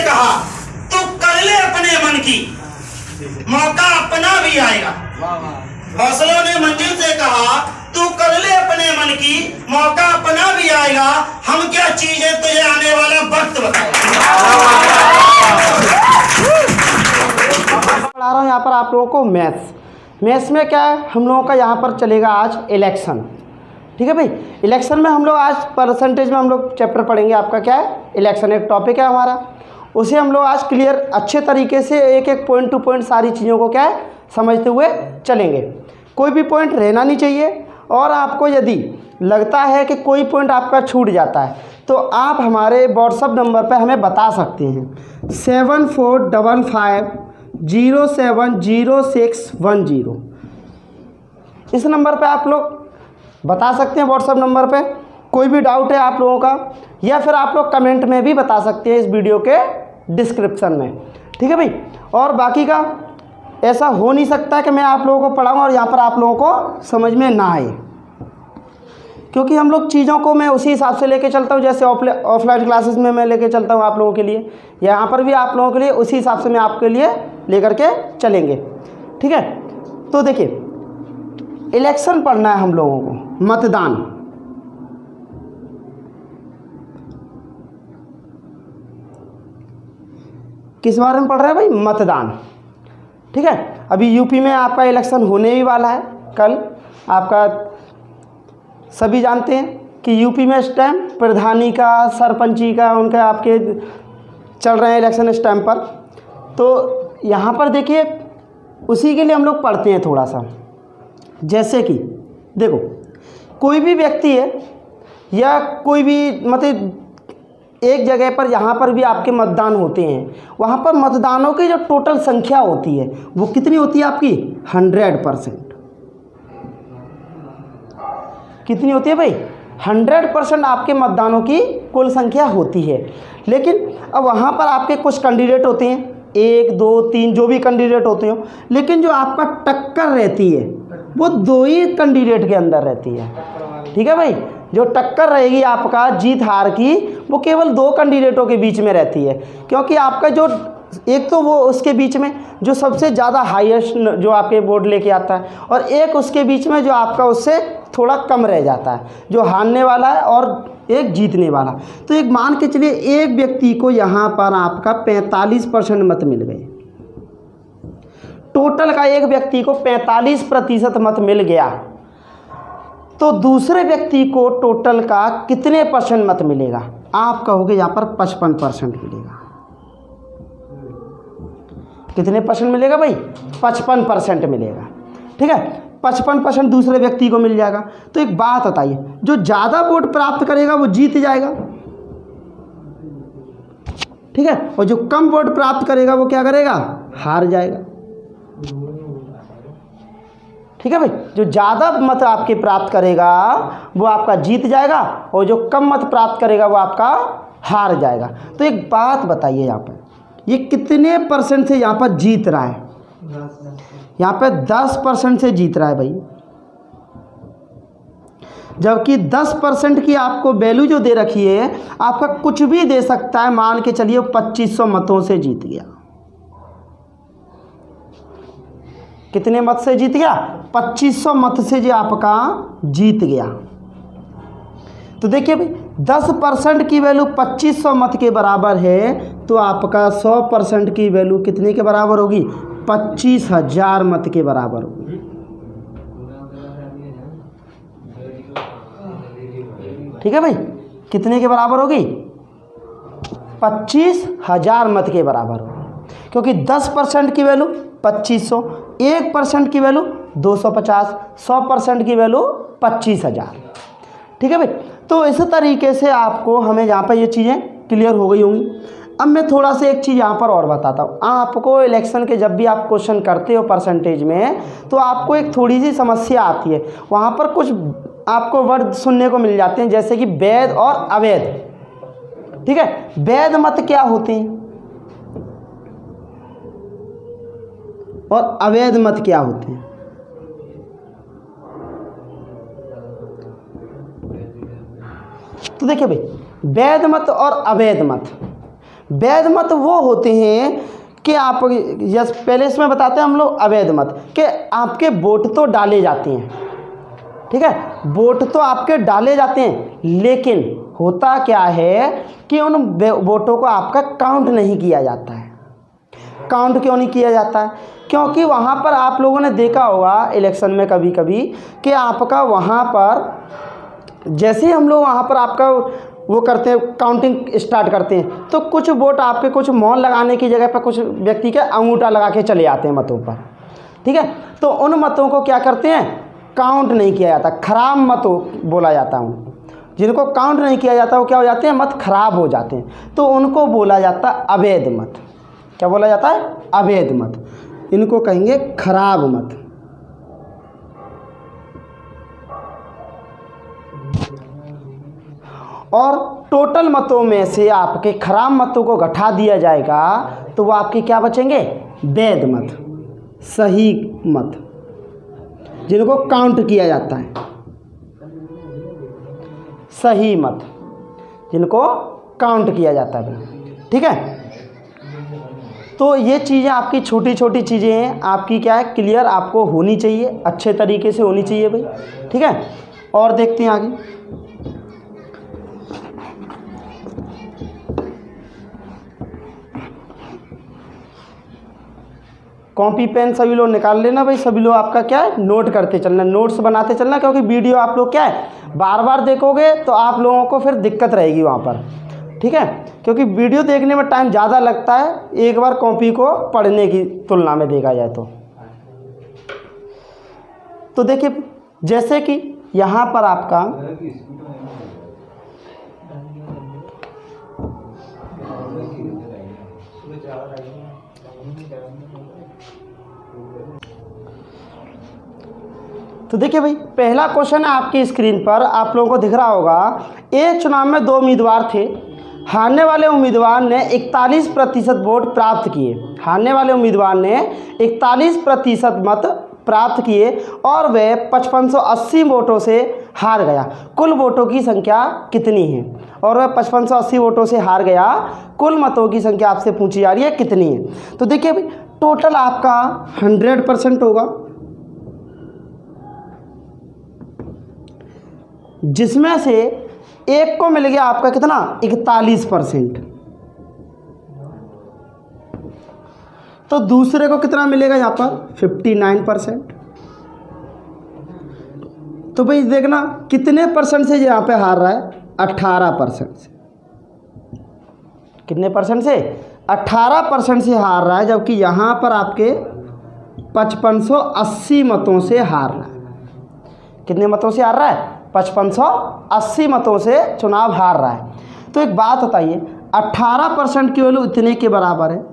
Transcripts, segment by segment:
कहा तू कर ले अपने मन की, मौका अपना भी आएगा। हौसलों ने मंजिल से कहा तू कर ले अपने मन की, मौका अपना भी आएगा। हम क्या चीज है तुझे आने वाला वक्त बताएगा। पढ़ा रहा हूँ यहाँ पर आप लोगों को मैथ्स में क्या है, हम लोगों का यहाँ पर चलेगा आज इलेक्शन। ठीक है भाई, इलेक्शन में हम लोग आज परसेंटेज में हम लोग चैप्टर पढ़ेंगे। आपका क्या है, इलेक्शन एक टॉपिक है हमारा, उसे हम लोग आज क्लियर अच्छे तरीके से एक एक पॉइंट टू पॉइंट सारी चीज़ों को क्या है समझते हुए चलेंगे। कोई भी पॉइंट रहना नहीं चाहिए, और आपको यदि लगता है कि कोई पॉइंट आपका छूट जाता है तो आप हमारे व्हाट्सअप नंबर पर हमें बता सकते हैं 7455070610। इस नंबर पे आप लोग बता सकते हैं व्हाट्सअप नंबर पे कोई भी डाउट है आप लोगों का, या फिर आप लोग कमेंट में भी बता सकते हैं इस वीडियो के डिस्क्रिप्शन में। ठीक है भाई, और बाकी का ऐसा हो नहीं सकता कि मैं आप लोगों को पढ़ाऊँ और यहाँ पर आप लोगों को समझ में ना आए, क्योंकि हम लोग चीज़ों को मैं उसी हिसाब से लेके चलता हूँ जैसे ऑफलाइन क्लासेस में मैं लेके चलता हूँ आप लोगों के लिए, यहाँ पर भी आप लोगों के लिए उसी हिसाब से मैं आपके लिए लेकर के चलेंगे। ठीक है, तो देखिए इलेक्शन पढ़ना है हम लोगों को, मतदान। किस बारे में पढ़ रहे हैं भाई, मतदान। ठीक है, अभी यूपी में आपका इलेक्शन होने ही वाला है कल। आपका सभी जानते हैं कि यूपी में इस टाइम प्रधानी का, सरपंची का, उनका आपके चल रहे हैं इलेक्शन इस टाइम पर। तो यहाँ पर देखिए उसी के लिए हम लोग पढ़ते हैं थोड़ा सा। जैसे कि देखो कोई भी व्यक्ति है या कोई भी मतलब एक जगह पर यहाँ पर भी आपके मतदान होते हैं, वहाँ पर मतदानों की जो टोटल संख्या होती है वो कितनी होती है आपकी, 100%। कितनी होती है भाई, 100% आपके मतदानों की कुल संख्या होती है। लेकिन अब वहाँ पर आपके कुछ कैंडिडेट होते हैं, 1 2 3 जो भी कैंडिडेट होते हो, लेकिन जो आपका टक्कर रहती है वो 2 ही कैंडिडेट के अंदर रहती है। ठीक है भाई, जो टक्कर रहेगी आपका जीत हार की वो केवल 2 कैंडिडेटों के बीच में रहती है, क्योंकि आपका जो एक तो वो उसके बीच में जो सबसे ज़्यादा हाईएस्ट जो आपके वोट लेके आता है, और एक उसके बीच में जो आपका उससे थोड़ा कम रह जाता है, जो हारने वाला है और एक जीतने वाला। तो एक मान के चलिए एक व्यक्ति को यहाँ पर आपका 45% मत मिल गए, टोटल का एक व्यक्ति को 45% मत मिल गया, तो दूसरे व्यक्ति को टोटल का कितने परसेंट मत मिलेगा, आप कहोगे यहाँ पर 55% मिलेगा। कितने परसेंट मिलेगा भाई, 55% मिलेगा। ठीक है, 55% दूसरे व्यक्ति को मिल जाएगा। तो एक बात बताइए, जो ज़्यादा वोट प्राप्त करेगा वो जीत जाएगा, ठीक है, और जो कम वोट प्राप्त करेगा वो क्या करेगा, हार जाएगा। ठीक है भाई, जो ज़्यादा मत आपके प्राप्त करेगा वो आपका जीत जाएगा, और जो कम मत प्राप्त करेगा वो आपका हार जाएगा। तो एक बात बताइए, यहाँ पर ये कितने परसेंट से यहाँ पर जीत रहा है, यहाँ पे 10% से जीत रहा है भाई, जबकि 10% की आपको वैल्यू जो दे रखी है, आपका कुछ भी दे सकता है। मान के चलिए 2500 मतों से जीत गया। कितने मत से जीत गया, 2500 मत से जो आपका जीत गया। तो देखिए भाई 10% की वैल्यू 2500 मत के बराबर है, तो आपका 100% की वैल्यू कितने के बराबर होगी, 25,000 मत के बराबर होगी। ठीक है भाई, कितने के बराबर होगी, 25,000 मत के बराबर होगी, क्योंकि 10% की वैल्यू 2500, 1% की वैल्यू 250, 100% की वैल्यू 25,000। ठीक है भाई, तो इस तरीके से आपको हमें यहाँ पर ये चीज़ें क्लियर हो गई होंगी। अब मैं थोड़ा सा एक चीज़ यहाँ पर और बताता हूँ। आपको इलेक्शन के जब भी आप क्वेश्चन करते हो परसेंटेज में, तो आपको एक थोड़ी सी समस्या आती है। वहाँ पर कुछ आपको वर्ड सुनने को मिल जाते हैं, जैसे कि वैध और अवैध। ठीक है, वैध मत क्या होते हैं और अवैध मत क्या होते हैं। तो देखिए भाई, वैध मत और अवैध मत, वैध मत वो होते हैं कि आप यस पहले इसमें बताते हैं हम लोग अवैध मत कि आपके वोट तो डाले जाते हैं, ठीक है, वोट तो आपके डाले जाते हैं, लेकिन होता क्या है कि उन वोटों को आपका काउंट नहीं किया जाता है। काउंट क्यों नहीं किया जाता है? क्योंकि वहाँ पर आप लोगों ने देखा होगा इलेक्शन में कभी कभी कि आपका वहाँ पर जैसे ही हम लोग वहाँ पर आपका वो करते हैं, काउंटिंग स्टार्ट करते हैं, तो कुछ वोट आपके कुछ मौन लगाने की जगह पर कुछ व्यक्ति के अंगूठा लगा के चले आते हैं मतों पर, ठीक है। तो उन मतों को क्या करते हैं, काउंट नहीं किया जाता, खराब मत बोला जाता है। जिनको काउंट नहीं किया जाता वो क्या हो जाते हैं, मत खराब हो जाते हैं, तो उनको बोला जाता है अवैध मत। क्या बोला जाता है? अवैध मत। इनको कहेंगे खराब मत। और टोटल मतों में से आपके खराब मतों को घटा दिया जाएगा तो वो आपके क्या बचेंगे, वैध मत, सही मत, जिनको काउंट किया जाता है, सही मत, जिनको काउंट किया जाता है, ठीक है। तो ये चीज़ें आपकी छोटी छोटी चीज़ें हैं, आपकी क्या है, क्लियर आपको होनी चाहिए, अच्छे तरीके से होनी चाहिए भाई, ठीक है। और देखते हैं आगे। कॉपी पेन सभी लोग निकाल लेना भाई, सभी लोग आपका क्या है, नोट करते चलना, नोट्स बनाते चलना, क्योंकि वीडियो आप लोग क्या है बार बार देखोगे तो आप लोगों को फिर दिक्कत रहेगी वहाँ पर, ठीक है। क्योंकि वीडियो देखने में टाइम ज़्यादा लगता है एक बार कॉपी को पढ़ने की तुलना में देखा जाए तो देखिए जैसे कि यहाँ पर आपका तो देखिए भाई पहला क्वेश्चन है आपकी स्क्रीन पर, आप लोगों को दिख रहा होगा। एक चुनाव में 2 उम्मीदवार थे, हारने वाले उम्मीदवार ने 41% वोट प्राप्त किए, हारने वाले उम्मीदवार ने 41% मत प्राप्त किए और वह 5580 वोटों से हार गया। कुल वोटों की संख्या कितनी है? और वह 5580 वोटों से हार गया, कुल मतों की संख्या आपसे पूछी जा रही है कितनी है। तो देखिए भाई टोटल आपका 100% होगा, जिसमें से एक को मिल गया आपका कितना, 41%। तो दूसरे को कितना मिलेगा यहाँ पर, 59%। तो भाई देखना कितने परसेंट से यहाँ पे हार रहा है, 18% से। कितने परसेंट से? 18% से हार रहा है, जबकि यहाँ पर आपके 5580 मतों से हार रहा है। कितने मतों से हार रहा है? 5580 मतों से चुनाव हार रहा है। तो एक बात बताइए, 18% की वैल्यू इतने के बराबर है,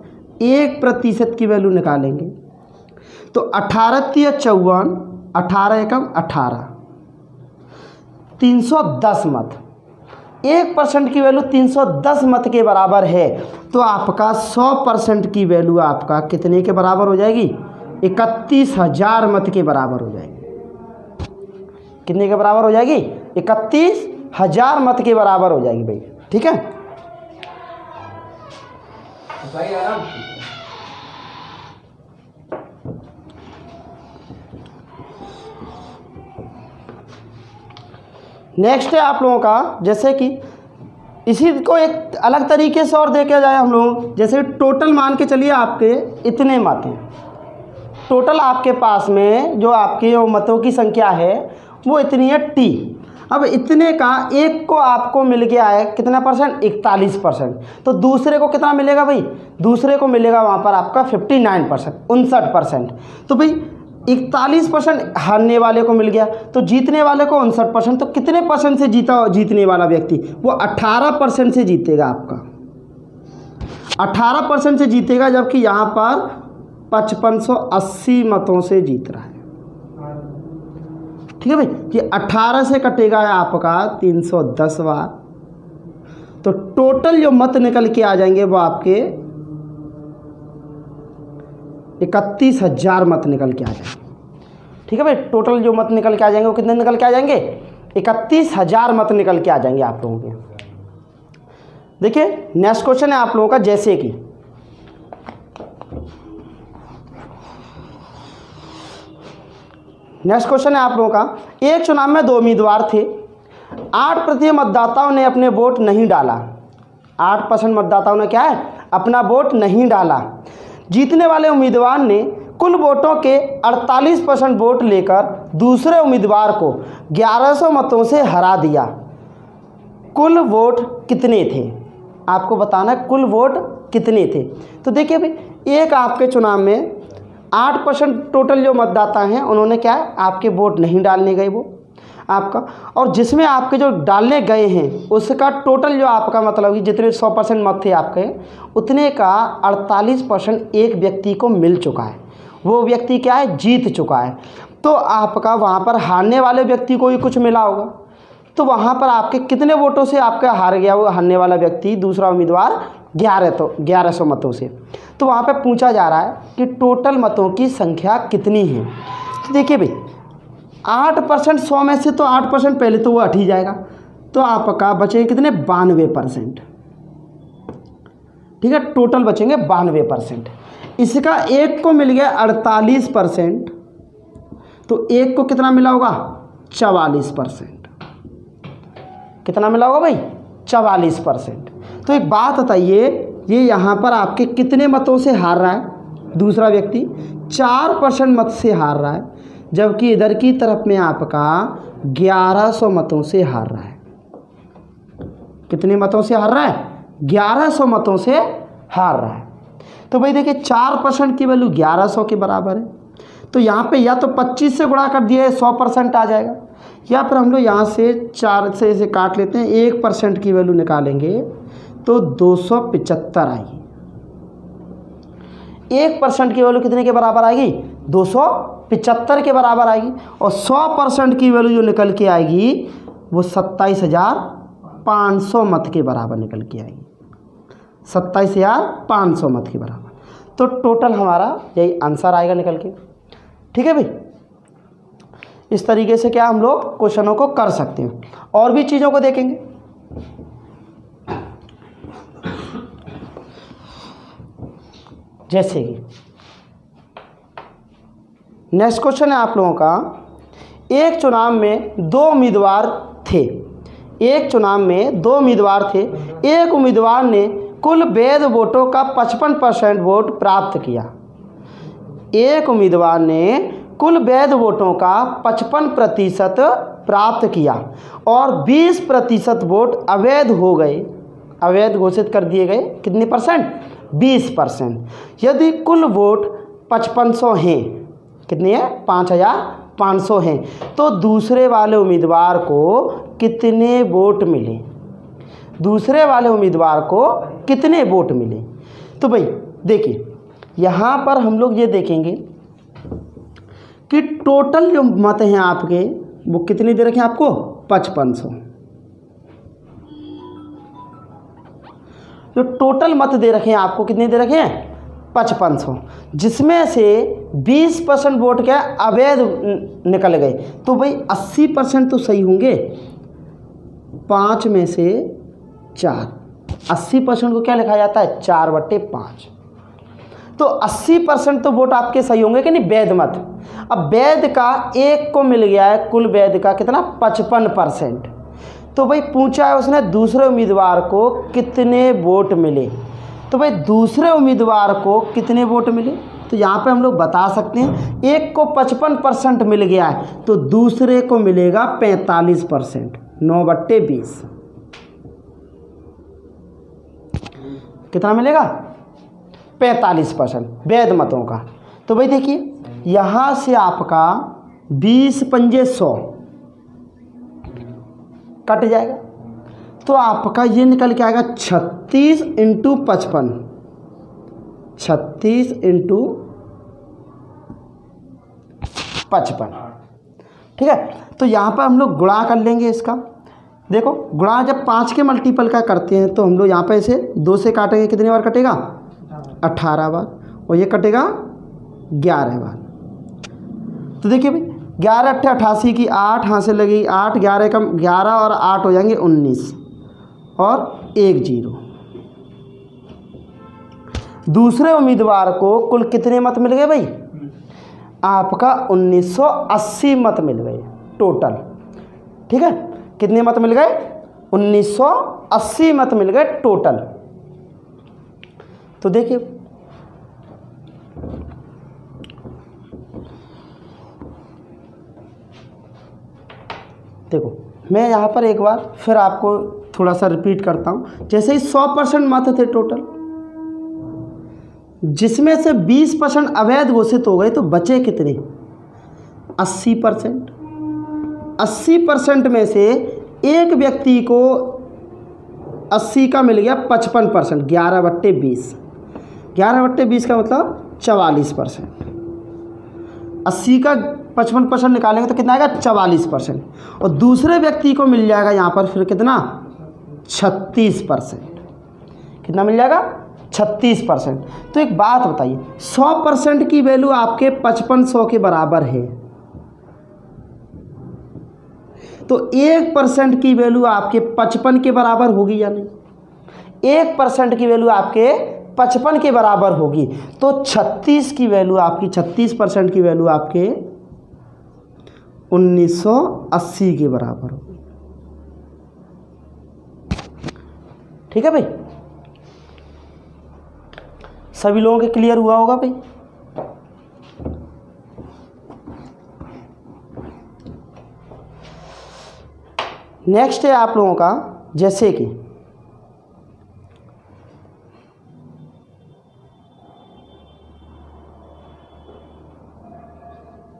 1% की वैल्यू निकालेंगे तो 18 × 54, 18 एकम 18, 310 मत। 1% की वैल्यू 310 मत के बराबर है, तो आपका 100% की वैल्यू आपका कितने के बराबर हो जाएगी? 31,000 मत के बराबर हो जाएगी। कितने के बराबर हो जाएगी? 31,000 मत के बराबर हो जाएगी भाई, ठीक है। भाई आराम। नेक्स्ट है आप लोगों का, जैसे कि इसी को एक अलग तरीके से और देखा जाए हम लोग, जैसे टोटल मान के चलिए आपके इतने मत हैं, टोटल आपके पास में जो आपके मतों की संख्या है वो इतनी है T। अब इतने का एक को आपको मिल गया है कितना परसेंट? 41%। तो दूसरे को कितना मिलेगा भाई? दूसरे को मिलेगा वहाँ पर आपका 59%, 59%। तो भाई 41% हारने वाले को मिल गया, तो जीतने वाले को 59%। तो कितने परसेंट से जीता जीतने वाला व्यक्ति? वो 18% से जीतेगा आपका, 18% से जीतेगा, जबकि यहाँ पर 5580 मतों से जीत रहा है, ठीक है भाई। ये 18 से कटेगा आपका 310 बार, तो टोटल जो मत निकल के आ जाएंगे वो आपके 31,000 मत निकल के आ जाएंगे, ठीक है भाई। टोटल जो मत निकल के आ जाएंगे वो कितने निकल के आ जाएंगे? 31,000 मत निकल के आ जाएंगे आप लोगों के। देखिए नेक्स्ट क्वेश्चन है आप लोगों का, जैसे कि नेक्स्ट क्वेश्चन है आप लोगों का, एक चुनाव में 2 उम्मीदवार थे। 8% मतदाताओं ने अपने वोट नहीं डाला। 8% मतदाताओं ने क्या है, अपना वोट नहीं डाला। जीतने वाले उम्मीदवार ने कुल वोटों के 48% वोट लेकर दूसरे उम्मीदवार को 1100 मतों से हरा दिया। कुल वोट कितने थे, आपको बताना है कुल वोट कितने थे। तो देखिए भाई, एक आपके चुनाव में 8% टोटल जो मतदाता हैं उन्होंने क्या है, आपके वोट नहीं डालने गए वो आपका, और जिसमें आपके जो डालने गए हैं उसका टोटल जो आपका मतलब कि जितने 100% मत थे आपके, उतने का 48% एक व्यक्ति को मिल चुका है। वो व्यक्ति क्या है, जीत चुका है। तो आपका वहाँ पर हारने वाले व्यक्ति को ही कुछ मिला होगा। तो वहाँ पर आपके कितने वोटों से आपका हार गया वो हारने वाला व्यक्ति, दूसरा उम्मीदवार 1100 मतों से। तो वहाँ पे पूछा जा रहा है कि टोटल मतों की संख्या कितनी है। तो देखिए भाई, 8% 100 में से तो 8% पहले तो वो हट ही जाएगा, तो आपका बचेंगे कितने, 92%। ठीक है, टोटल बचेंगे 92%। इसका एक को मिल गया 48%, तो एक को कितना मिला होगा, 44%। कितना मिला होगा भाई, 44%। तो एक बात बताइए, ये यहाँ पर आपके कितने मतों से हार रहा है दूसरा व्यक्ति, 4% मत से हार रहा है, जबकि इधर की तरफ में आपका 1100 मतों से हार रहा है। कितने मतों से हार रहा है, 1100 मतों से हार रहा है। तो भाई देखिए 4% की वैल्यू 1100 के बराबर है। तो यहाँ पे या तो 25 से गुणा कर दिया 100% आ जाएगा, या फिर हम लोग यहाँ से 4 से इसे काट लेते हैं, 1% की वैल्यू निकालेंगे तो 275 आएगी। 1% की वैल्यू कितने के बराबर आएगी, 275 के बराबर आएगी। और 100% की वैल्यू जो निकल के आएगी वो 27,500 मत के बराबर निकल के आएगी, 27,500 मत के बराबर। तो टोटल हमारा यही आंसर आएगा निकल के। ठीक है भाई, इस तरीके से क्या हम लोग क्वेश्चनों को कर सकते हैं। और भी चीज़ों को देखेंगे। जैसे कि नेक्स्ट क्वेश्चन है आप लोगों का, एक चुनाव में 2 उम्मीदवार थे। एक चुनाव में 2 उम्मीदवार थे। एक उम्मीदवार ने कुल वैध वोटों का 55% वोट प्राप्त किया। एक उम्मीदवार ने कुल वैध वोटों का 55% प्राप्त किया और 20% वोट अवैध हो गए, अवैध घोषित कर दिए गए। कितने परसेंट, 20%। यदि कुल वोट 5500 हैं, कितने हैं, 5500 हैं, तो दूसरे वाले उम्मीदवार को कितने वोट मिले, दूसरे वाले उम्मीदवार को कितने वोट मिले। तो भाई देखिए, यहाँ पर हम लोग ये देखेंगे कि टोटल जो मत हैं आपके वो कितने दे रखे हैं आपको, 5500। जो टोटल मत दे रखे हैं आपको कितने दे रखे हैं, 5500, जिसमें से 20% वोट क्या अवैध निकल गए। तो भाई 80% तो सही होंगे, 5 में से 4, 80% को क्या लिखा जाता है, 4/5। तो 80% तो वोट आपके सही होंगे कि नहीं, वैध मत। अब वैध का एक को मिल गया है, कुल वैध का कितना, 55%। तो भाई पूछा है उसने दूसरे उम्मीदवार को कितने वोट मिले। तो भाई दूसरे उम्मीदवार को कितने वोट मिले, तो यहाँ पे हम लोग बता सकते हैं, एक को 55% मिल गया है तो दूसरे को मिलेगा 45%, 9/20। कितना मिलेगा, 45% वैध मतों का। तो भाई देखिए यहाँ से आपका 20 पंजे 100 कट जाएगा, तो आपका ये निकल के आएगा 36 × 55, 36 × 55। ठीक है, तो यहाँ पर हम लोग गुणा कर लेंगे इसका। देखो गुणा जब 5 के मल्टीपल का करते हैं तो हम लोग यहाँ पे इसे 2 से काटेंगे, कितनी बार कटेगा, 18 बार, और ये कटेगा 11 बार। तो देखिए भाई 11 × 8 = 88 की 8 यहाँ से लगेगी, 8 11 कम 11 और 8 हो जाएंगे 19 और 1 0। दूसरे उम्मीदवार को कुल कितने मत मिल गए भाई? आपका 1980 मत मिल गए टोटल। ठीक है, कितने मत मिल गए? 1980 मत मिल गए टोटल। तो देखिए देखो, मैं यहाँ पर एक बार फिर आपको थोड़ा सा रिपीट करता हूँ। जैसे ही 100% मत थे टोटल, जिसमें से 20% अवैध घोषित हो गए, तो बचे कितने? 80%। 80% में से एक व्यक्ति को 80 का मिल गया 55%, 11/20। 11/20 का मतलब 44%। 80 का 55% निकालेंगे तो कितना आएगा? 44%। और दूसरे व्यक्ति को मिल जाएगा यहाँ पर फिर कितना? 36%। कितना मिल जाएगा? 36%। तो एक बात बताइए, 100% की वैल्यू आपके 5500 के बराबर है, तो 1% की वैल्यू आपके 55 के बराबर होगी या नहीं? 1% की वैल्यू आपके 55 के बराबर होगी, तो 36 की वैल्यू आपकी 36% की वैल्यू आपके 1980 के बराबर होगी। ठीक है भाई, सभी लोगों के क्लियर हुआ होगा भाई? नेक्स्ट है आप लोगों का, जैसे कि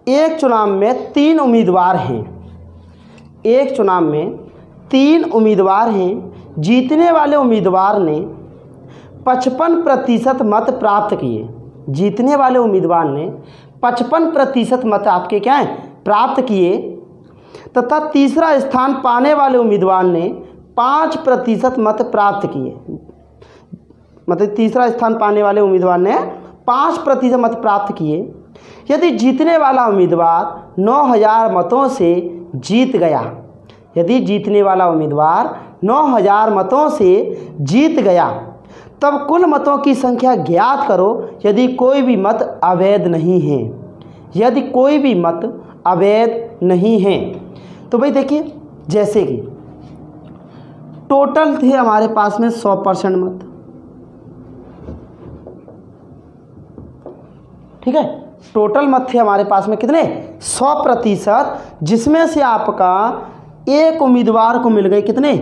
एक चुनाव में 3 उम्मीदवार हैं। एक चुनाव में 3 उम्मीदवार हैं। जीतने वाले उम्मीदवार ने 55% मत प्राप्त किए। जीतने वाले उम्मीदवार ने 55% मत आपके क्या हैं? प्राप्त किए, तथा तीसरा स्थान पाने वाले उम्मीदवार ने 5% मत प्राप्त किए। मतलब तीसरा स्थान पाने वाले उम्मीदवार ने 5% मत प्राप्त किए। यदि जीतने वाला उम्मीदवार 9000 मतों से जीत गया, यदि जीतने वाला उम्मीदवार 9000 मतों से जीत गया, तब कुल मतों की संख्या ज्ञात करो यदि कोई भी मत अवैध नहीं है। यदि कोई भी मत अवैध नहीं है। तो भाई देखिए, जैसे कि टोटल थे हमारे पास में 100% मत। ठीक है, टोटल मत थे हमारे पास में कितने? 100%, जिसमें से आपका एक उम्मीदवार को मिल गए कितने?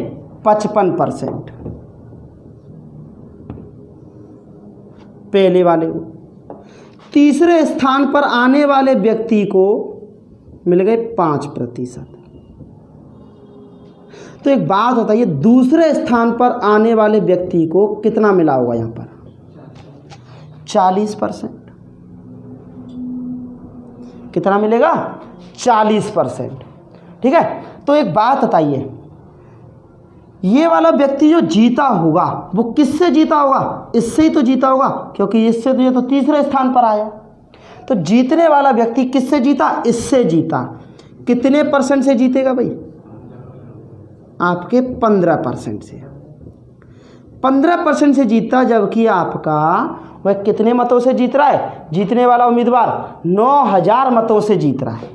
55%। पहले वाले को। तीसरे स्थान पर आने वाले व्यक्ति को मिल गए 5%। तो एक बात बताइए, दूसरे स्थान पर आने वाले व्यक्ति को कितना मिला होगा यहाँ पर? 40%। कितना मिलेगा? 40%। ठीक है, तो एक बात बताइए, ये वाला व्यक्ति जो जीता होगा वो किससे जीता होगा? इससे ही तो जीता होगा, क्योंकि इससे तो ये तो तीसरे स्थान पर आया। तो जीतने वाला व्यक्ति किससे जीता? इससे जीता। कितने % से जीतेगा भाई? आपके 15% से। 15% से जीता, जबकि आपका वह कितने मतों से जीत रहा है? जीतने वाला उम्मीदवार 9000 मतों से जीत रहा है।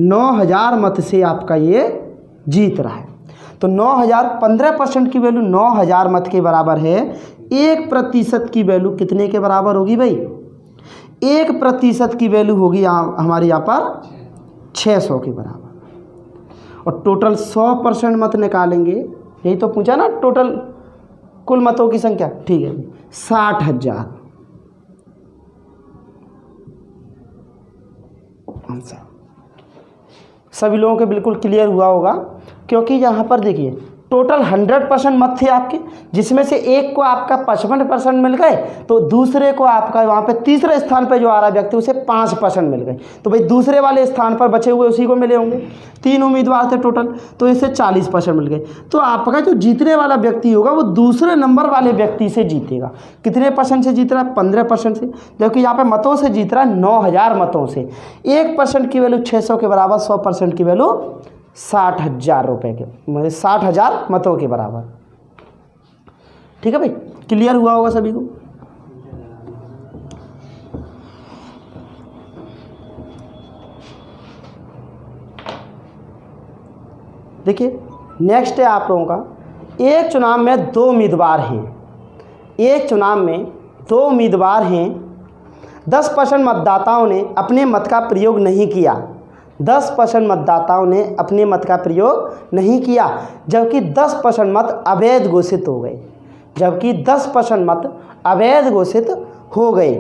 9000 मत से आपका ये जीत रहा है। तो 9000, 15% की वैल्यू 9000 मत के बराबर है। 1% की वैल्यू कितने के बराबर होगी भाई? 1% की वैल्यू होगी हमारे यहाँ पर 600 के बराबर। और टोटल 100% मत निकालेंगे, यही तो पूछा ना, टोटल कुल मतों की संख्या। ठीक है, 60,000 आंसर। सभी लोगों के बिल्कुल क्लियर हुआ होगा, क्योंकि यहाँ पर देखिए टोटल 100% मत थे आपके, जिसमें से एक को आपका 55% मिल गए, तो दूसरे को आपका वहाँ पे तीसरे स्थान पे जो आ रहा व्यक्ति उसे 5% मिल गए। तो भाई दूसरे वाले स्थान पर बचे हुए उसी को मिले होंगे। 3 उम्मीदवार थे टोटल, तो इसे 40% मिल गए। तो आपका जो जीतने वाला व्यक्ति होगा वो दूसरे नंबर वाले व्यक्ति से जीतेगा। कितने % से जीत रहा है? 15% से, जबकि यहाँ पर मतों से जीत रहा है 9000 मतों से। 1% की वैल्यू 600 के बराबर, 100% की वैल्यू 60,000 रुपये के, मतलब 60,000 मतों के बराबर। ठीक है भाई, क्लियर हुआ होगा सभी को। देखिए नेक्स्ट है आप लोगों का, एक चुनाव में 2 उम्मीदवार हैं, एक चुनाव में 2 उम्मीदवार हैं, 10% मतदाताओं ने अपने मत का प्रयोग नहीं किया, 10% मतदाताओं ने अपने मत का प्रयोग नहीं किया, जबकि 10% मत अवैध घोषित हो गए, जबकि 10% मत अवैध घोषित हो गए।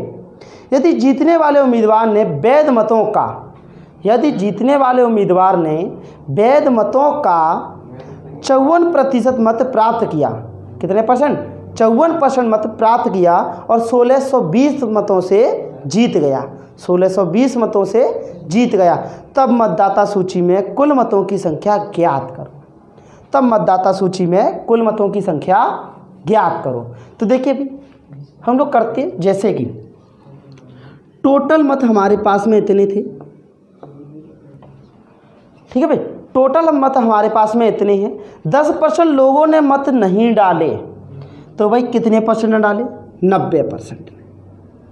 यदि जीतने वाले उम्मीदवार ने वैध मतों का, यदि जीतने वाले उम्मीदवार ने वैध मतों का 54% मत प्राप्त किया, कितने परसेंट? 54% मत प्राप्त किया और 1620 मतों से जीत गया, 1620 मतों से जीत गया, तब मतदाता सूची में कुल मतों की संख्या ज्ञात करो, तब मतदाता सूची में कुल मतों की संख्या ज्ञात करो। तो देखिए भी हम लोग करते हैं, जैसे कि टोटल मत हमारे पास में इतने थे, ठीक है भाई, टोटल मत हमारे पास में इतने हैं, 10% लोगों ने मत नहीं डाले, तो भाई कितने परसेंट डाले? 90%।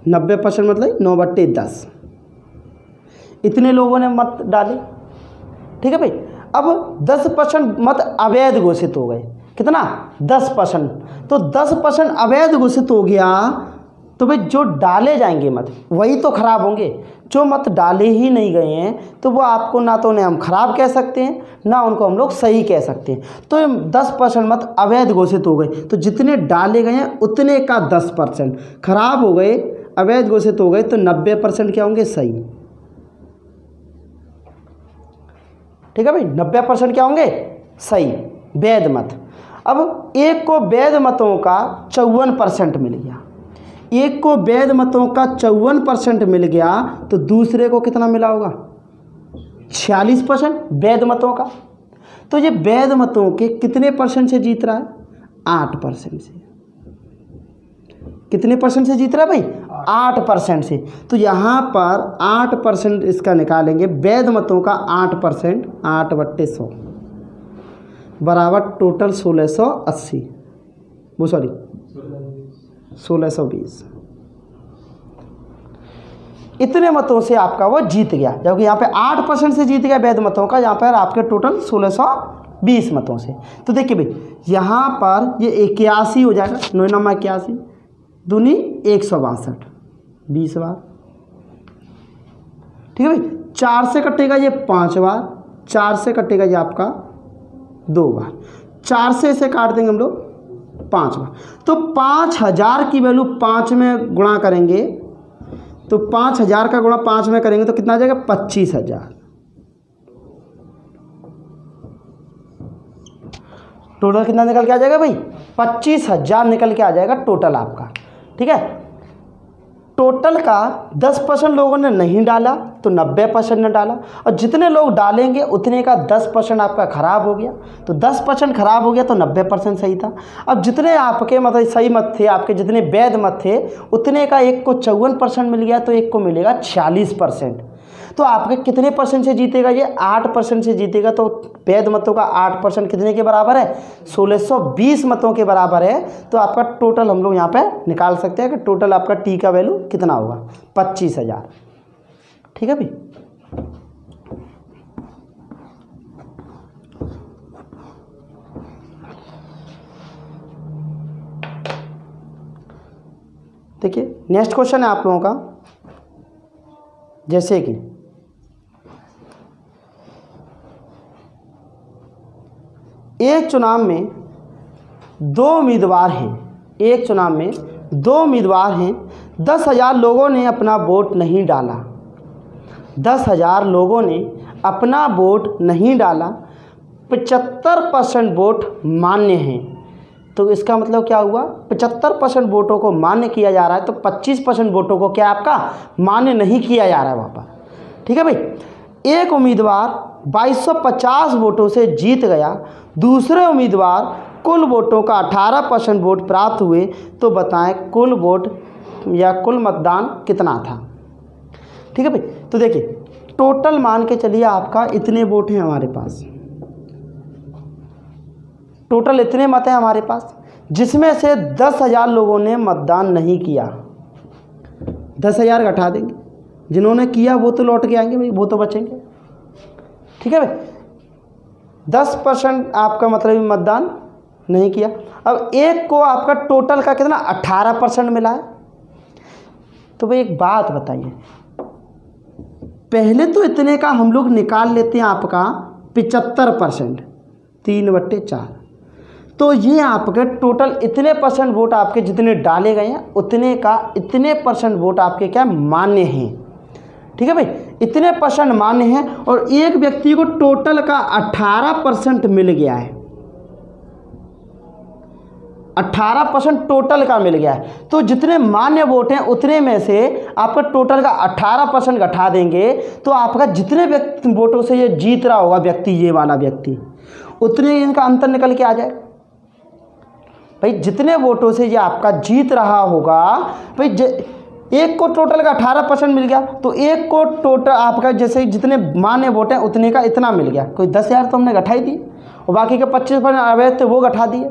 90% मतलब 9/10, इतने लोगों ने मत डाले, ठीक है भाई। अब 10% मत अवैध घोषित हो गए, कितना? 10%। तो 10% अवैध घोषित हो गया, तो भाई जो डाले जाएंगे मत वही तो खराब होंगे, जो मत डाले ही नहीं गए हैं तो वो आपको ना तो उन्हें हम खराब कह सकते हैं ना उनको हम लोग सही कह सकते हैं। तो 10% मत अवैध घोषित हो गए, तो जितने डाले गए हैं उतने का 10% खराब हो गए, अवैध घोषित हो गए, तो 90% क्या होंगे? सही। ठीक है भाई, 90% क्या होंगे? सही, वैध मत। अब एक को वैध मतों का 54% मिल गया, एक को वैध मतों का 54% मिल गया, तो दूसरे को कितना मिला होगा? 46% वैध मतों का। तो ये वैध मतों के कितने परसेंट से जीत रहा है? 8% से। कितने परसेंट से जीत रहा है भाई? 8% से। तो यहाँ पर 8% इसका निकालेंगे, वैध मतों का 8%, 8/100 बराबर टोटल 1680, वो सॉरी 1620। इतने मतों से आपका वो जीत गया, जबकि यहाँ पे 8% से जीत गया वैध मतों का, यहाँ पर आपके टोटल 1620 मतों से। तो देखिए भाई यहाँ पर ये 81 हो जाएगा, 9 81 दूनी 162, 20 बार, ठीक है भाई। 4 से कटेगा ये 5 बार, 4 से कटेगा ये आपका 2 बार, 4 से इसे काट देंगे हम लोग 5 बार। तो 5000 की वैल्यू 5 में गुणा करेंगे, तो 5000 का गुणा 5 में करेंगे तो कितना आ जाएगा? 25000। टोटल कितना निकल के आ जाएगा भाई? 25000 निकल के आ जाएगा टोटल आपका, ठीक है। टोटल का 10% लोगों ने नहीं डाला तो 90% ने डाला, और जितने लोग डालेंगे उतने का 10% आपका खराब हो गया, तो 10% खराब हो गया तो 90% सही था। अब जितने आपके मतलब सही मत थे, आपके जितने वैध मत थे, उतने का एक को 54% मिल गया, तो एक को मिलेगा 46%। तो आपके कितने परसेंट से जीतेगा? ये 8% से जीतेगा। तो वैध मतों का 8% कितने के बराबर है? 1620 मतों के बराबर है। तो आपका टोटल हम लोग यहाँ पे निकाल सकते हैं कि टोटल आपका टी का वैल्यू कितना होगा? 25000, ठीक है भाई। देखिए नेक्स्ट क्वेश्चन है आप लोगों का, जैसे कि एक चुनाव में 2 उम्मीदवार हैं, एक चुनाव में 2 उम्मीदवार हैं, 10,000 लोगों ने अपना वोट नहीं डाला, 10,000 लोगों ने अपना वोट नहीं डाला, 75% वोट मान्य हैं। तो इसका मतलब क्या हुआ? 75% वोटों को मान्य किया जा रहा है, तो 25% वोटों को क्या आपका मान्य नहीं किया जा रहा है वहाँ पर, ठीक है भाई। एक उम्मीदवार 2250 वोटों से जीत गया, दूसरे उम्मीदवार कुल वोटों का 18% वोट प्राप्त हुए, तो बताएं कुल वोट या कुल मतदान कितना था, ठीक है भाई। तो देखिए टोटल मान के चलिए आपका इतने वोट हैं हमारे पास, टोटल इतने मत हैं हमारे पास, जिसमें से 10,000 लोगों ने मतदान नहीं किया, 10,000 घटा देंगे, जिन्होंने किया वो तो लौट के आएंगे भाई, वो तो बचेंगे। ठीक है भाई, 10% आपका मतलब मतदान नहीं किया। अब एक को आपका टोटल का कितना 18% मिला है। तो भाई एक बात बताइए, पहले तो इतने का हम लोग निकाल लेते हैं आपका 75%, 3/4। तो ये आपके टोटल इतने परसेंट वोट आपके जितने डाले गए हैं उतने का इतने परसेंट वोट आपके क्या मान्य हैं। ठीक है भाई, इतने परसेंट मान्य हैं और एक व्यक्ति को टोटल का 18% मिल गया है, 18% टोटल का मिल गया है। तो जितने मान्य वोट हैं उतने में से आपका टोटल का 18% घटा देंगे तो आपका जितने व्यक्ति वोटों से ये जीत रहा होगा व्यक्ति, ये वाला व्यक्ति, उतने इनका अंतर निकल के आ जाए। भाई जितने वोटों से ये आपका जीत रहा होगा, भाई एक को टोटल का 18% मिल गया तो एक को टोटल आपका जैसे जितने मान्य वोट हैं उतने का इतना मिल गया। कोई 10,000 तो हमने घटाई दी और बाकी के 25% अवैध थे वो घटा दिए।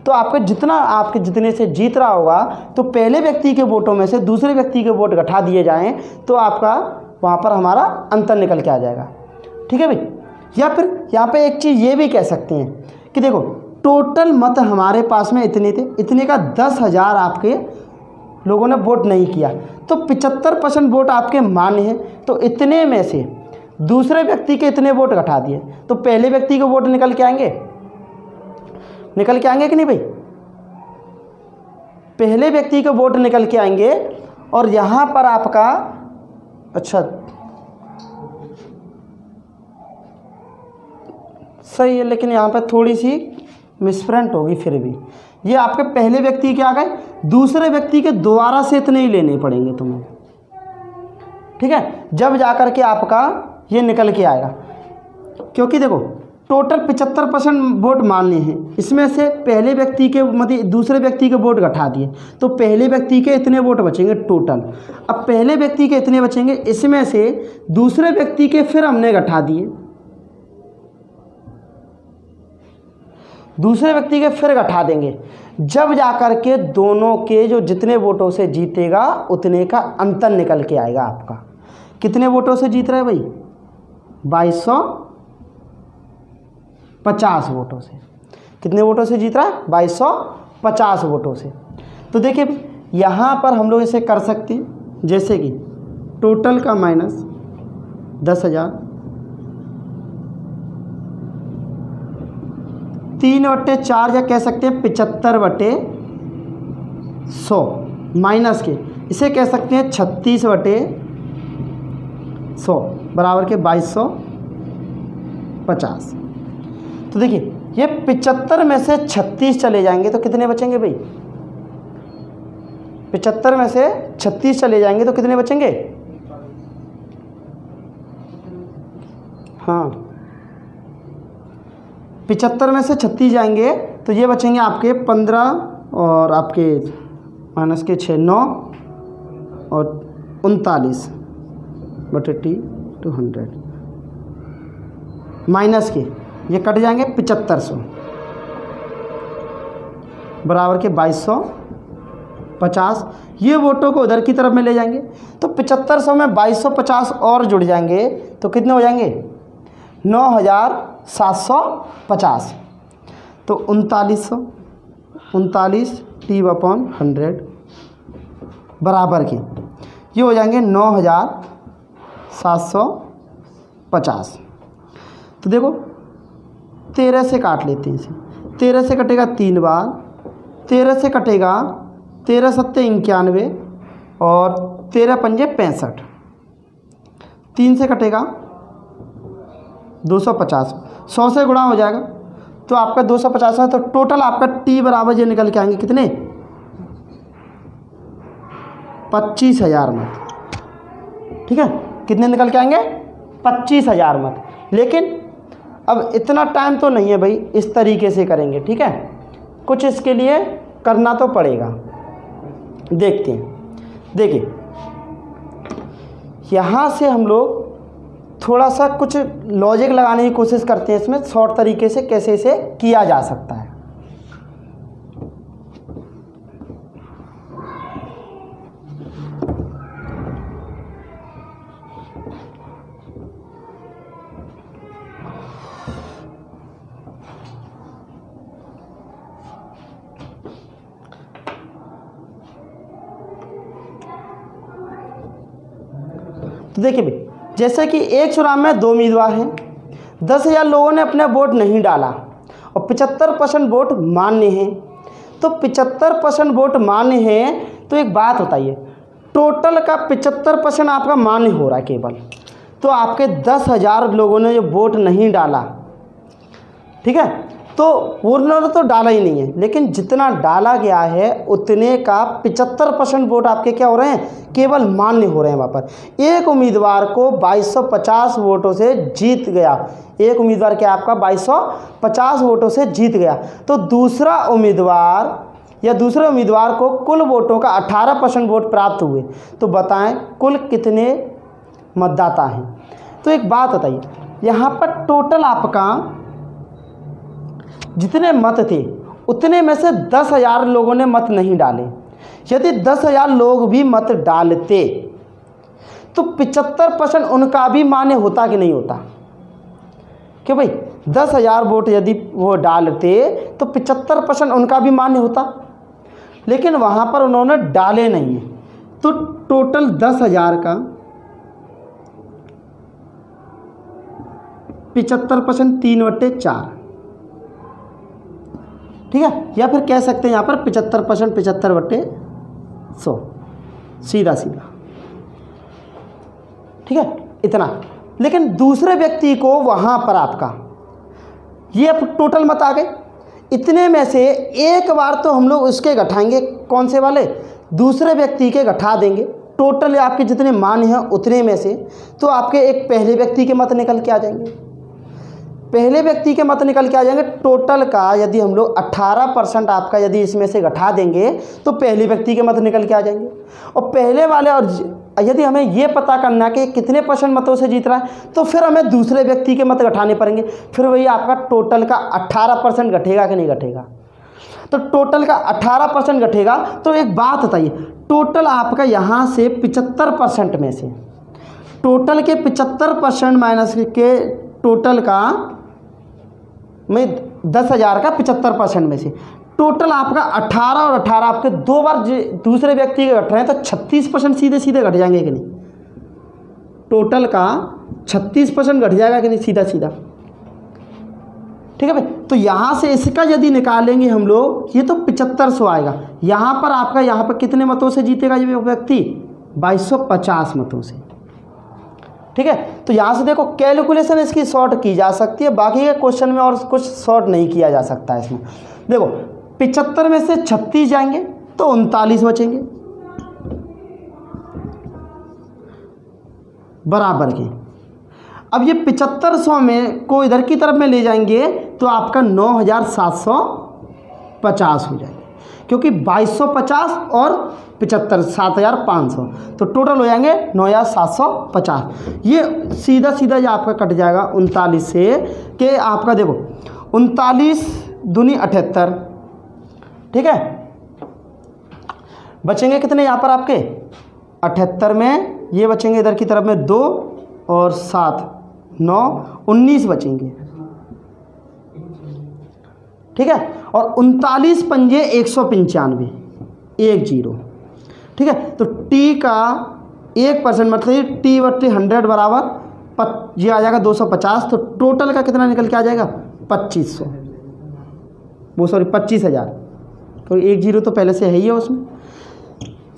तो आपका जितना आपके जितने से जीत रहा होगा तो पहले व्यक्ति के वोटों में से दूसरे व्यक्ति के वोट घटा दिए जाएं तो आपका वहाँ पर हमारा अंतर निकल के आ जाएगा। ठीक है भाई, या फिर यहाँ पे एक चीज़ ये भी कह सकते हैं कि देखो टोटल मत हमारे पास में इतने थे, इतने का 10,000 आपके लोगों ने वोट नहीं किया तो 75% वोट आपके मान्य हैं। तो इतने में से दूसरे व्यक्ति के इतने वोट घटा दिए तो पहले व्यक्ति के वोट निकल के आएंगे, निकल के आएंगे कि नहीं भाई? पहले व्यक्ति के वोट निकल के आएंगे और यहाँ पर आपका अच्छा सही है, लेकिन यहाँ पर थोड़ी सी मिसप्रिंट होगी। फिर भी ये आपके पहले व्यक्ति के आ गए, दूसरे व्यक्ति के दोबारा से इतने ही लेने पड़ेंगे तुम्हें। ठीक है, जब जाकर के आपका ये निकल के आएगा, क्योंकि देखो टोटल 75% वोट मान्य हैं, इसमें से पहले व्यक्ति के मतलब दूसरे व्यक्ति के वोट घटा दिए तो पहले व्यक्ति के इतने वोट बचेंगे टोटल। अब पहले व्यक्ति के इतने बचेंगे, इसमें से दूसरे व्यक्ति के फिर हमने घटा दिए, दूसरे व्यक्ति के फिर घटा देंगे, जब जाकर के दोनों के जो जितने वोटों से जीतेगा उतने का अंतर निकल के आएगा आपका। कितने वोटों से जीत रहे हैं भाई? 2250 वोटों से। कितने वोटों से जीत रहा है? 2250 वोटों से। तो देखिए यहाँ पर हम लोग इसे कर सकते हैं जैसे कि टोटल का माइनस 10,000, 3/4 या कह सकते हैं 75/100 माइनस के, इसे कह सकते हैं 36/100 बराबर के 2250। तो देखिए ये 75 में से 36 चले जाएंगे तो कितने बचेंगे भाई? 75 में से 36 चले जाएंगे तो कितने बचेंगे? हाँ 75 में से 36 जाएंगे तो ये बचेंगे आपके 15 और आपके माइनस के 6 9 और 39/200 माइनस के ये कट जाएंगे 7500 बराबर के 2250। ये वोटों को उधर की तरफ में ले जाएंगे तो 7500 में 2250 और जुड़ जाएंगे तो कितने हो जाएंगे? 9750। तो 39 T/100 बराबर के ये हो जाएंगे 9750। तो देखो 13 से काट लेते हैं इसे, 13 से कटेगा 3 बार, 13 से कटेगा 13 7 91 और 13 पंजे 65, 3 से कटेगा 250, 100 से गुणा हो जाएगा तो आपका 250 है। तो टोटल आपका T बराबर ये निकल के आएंगे कितने? 25,000 मत। ठीक है, कितने निकल के आएंगे? 25,000 मत। लेकिन अब इतना टाइम तो नहीं है भाई, इस तरीके से करेंगे। ठीक है, कुछ इसके लिए करना तो पड़ेगा। देखते हैं, देखिए यहाँ से हम लोग थोड़ा सा कुछ लॉजिक लगाने की कोशिश करते हैं इसमें, शॉर्ट तरीके से कैसे इसे किया जा सकता है। तो देखिए भाई, जैसे कि एक चुनाव में 2 उम्मीदवार हैं, 10,000 लोगों ने अपना वोट नहीं डाला और 75% वोट मान्य हैं। तो 75% वोट मान्य हैं, तो एक बात बताइए, टोटल का 75% आपका मान्य हो रहा है केवल, तो आपके 10,000 लोगों ने जो वोट नहीं डाला, ठीक है, तो उन्होंने तो डाला ही नहीं है, लेकिन जितना डाला गया है उतने का 75% वोट आपके क्या हो रहे हैं, केवल मान्य हो रहे हैं। वहाँ पर एक उम्मीदवार को 2250 वोटों से जीत गया, एक उम्मीदवार क्या आपका 2250 वोटों से जीत गया, तो दूसरा उम्मीदवार या दूसरे उम्मीदवार को कुल वोटों का 18% वोट प्राप्त हुए। तो बताएं कुल कितने मतदाता हैं। तो एक बात बताइए, यहाँ पर टोटल आपका जितने मत थे उतने में से 10,000 लोगों ने मत नहीं डाले। यदि 10,000 लोग भी मत डालते तो 75% उनका भी मान्य होता कि नहीं होता? कि भाई 10,000 वोट यदि वो डालते तो 75% उनका भी मान्य होता, लेकिन वहाँ पर उन्होंने डाले नहीं है। तो टोटल 10,000 का 75% 3/4, ठीक है, या फिर कह सकते हैं यहाँ पर 75% 75/100, सीधा सीधा, ठीक है, इतना। लेकिन दूसरे व्यक्ति को वहाँ पर आपका ये टोटल मत आ गए, इतने में से एक बार तो हम लोग उसके घटाएंगे, कौन से वाले, दूसरे व्यक्ति के घटा देंगे, टोटल आपके जितने मान्य हैं उतने में से, तो आपके एक पहले व्यक्ति के मत निकल के आ जाएंगे, पहले व्यक्ति के मत निकल के आ जाएंगे। टोटल का यदि हम लोग 18% आपका यदि इसमें से घटा देंगे तो पहले व्यक्ति के मत निकल के आ जाएंगे। और पहले वाले, और यदि हमें ये पता करना कि कितने % मतों से जीत रहा है तो फिर हमें दूसरे व्यक्ति के मत घटाने पड़ेंगे, फिर वही आपका टोटल का 18% घटेगा कि नहीं घटेगा। तो टोटल का 18% घटेगा। तो एक बात बताइए, टोटल आपका यहाँ से 75% में से, टोटल के 75% माइनस के टोटल का में 10,000 का 75% में से टोटल आपका 18 और 18 आपके 2 बार दूसरे व्यक्ति के घट रहे हैं, तो 36% सीधे सीधे घट जाएंगे कि नहीं? टोटल का 36% घट जाएगा कि नहीं, सीधा सीधा, ठीक है भाई। तो यहाँ से इसका यदि निकालेंगे हम लोग, ये तो 7500 आएगा। यहाँ पर आपका यहाँ पर कितने मतों से जीतेगा ये व्यक्ति? 2250 मतों से, ठीक है। तो यहाँ से देखो कैलकुलेशन इसकी शॉर्ट की जा सकती है, बाकी के क्वेश्चन में और कुछ शॉर्ट नहीं किया जा सकता है इसमें। देखो 75 में से 36 जाएंगे तो 39 बचेंगे बराबर के। अब ये 7500 में को इधर की तरफ में ले जाएंगे तो आपका 9750 हो जाएगा, क्योंकि 2250 और 75 7500, तो टोटल हो जाएंगे 9750। ये सीधा सीधा जो आपका कट जाएगा 39 से, कि आपका देखो 39 दूनी 78, ठीक है। बचेंगे कितने यहाँ पर आपके 78 में, ये बचेंगे इधर की तरफ में 2 और 7 9 19 बचेंगे, ठीक है। और 39 पंजे 195 10, ठीक है। तो टी का 1% मतलब T/100 बराबर ये आ जाएगा 250। तो टोटल का कितना निकल के आ जाएगा 2500, वो सॉरी 25,000, तो 10 तो पहले से है ही है उसमें।